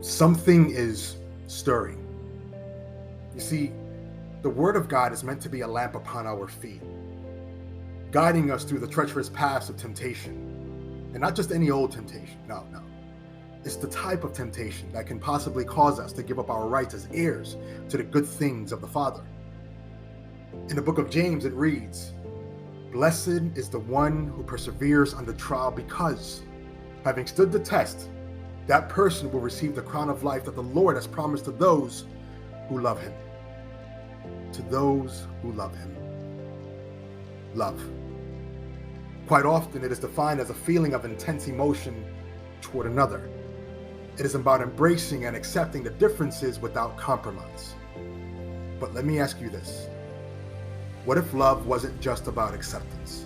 Something is stirring. You see, the Word of God is meant to be a lamp upon our feet, guiding us through the treacherous paths of temptation. And not just any old temptation, no. It's the type of temptation that can possibly cause us to give up our rights as heirs to the good things of the Father. In the book of James, it reads, "Blessed is the one who perseveres under trial, because, having stood the test, that person will receive the crown of life that the Lord has promised to those who love him." To those who love him. Love. Quite often, it is defined as a feeling of intense emotion toward another. It is about embracing and accepting the differences without compromise. But let me ask you this. What if love wasn't just about acceptance?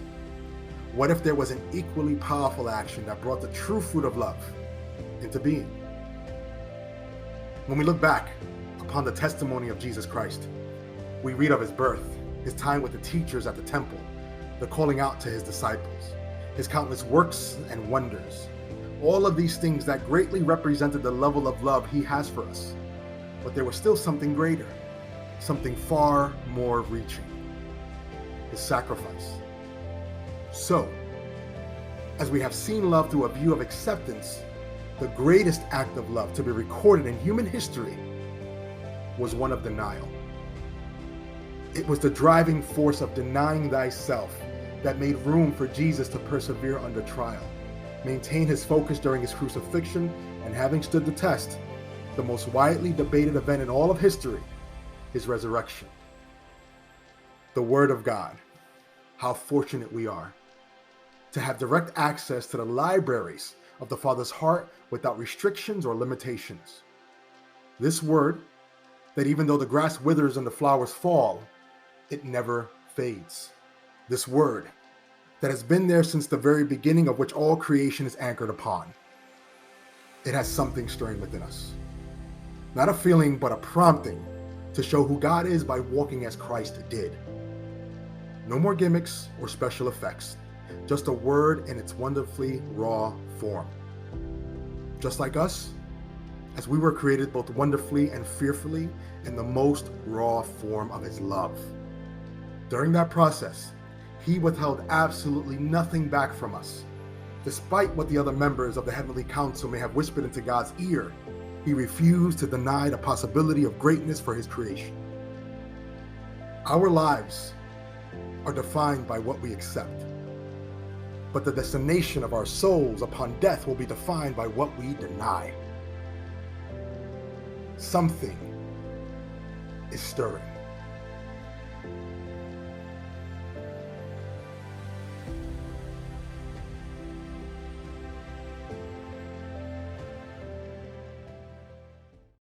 What if there was an equally powerful action that brought the true fruit of love into being? When we look back upon the testimony of Jesus Christ, we read of his birth, his time with the teachers at the temple, the calling out to his disciples, his countless works and wonders. All of these things that greatly represented the level of love he has for us. But there was still something greater, something far more reaching: his sacrifice. So, as we have seen love through a view of acceptance, the greatest act of love to be recorded in human history was one of denial. It was the driving force of denying thyself that made room for Jesus to persevere under trial, maintain his focus during his crucifixion, and having stood the test, the most widely debated event in all of history, his resurrection. The Word of God. How fortunate we are to have direct access to the libraries of the Father's heart without restrictions or limitations. This Word, that even though the grass withers and the flowers fall, it never fades. This Word that has been there since the very beginning, of which all creation is anchored upon. It has something stirring within us. Not a feeling, but a prompting to show who God is by walking as Christ did. No more gimmicks or special effects, just a Word in its wonderfully raw form. Just like us, as we were created both wonderfully and fearfully in the most raw form of his love. During that process, he withheld absolutely nothing back from us. Despite what the other members of the Heavenly Council may have whispered into God's ear, he refused to deny the possibility of greatness for his creation. Our lives are defined by what we accept, but the destination of our souls upon death will be defined by what we deny. Something is stirring.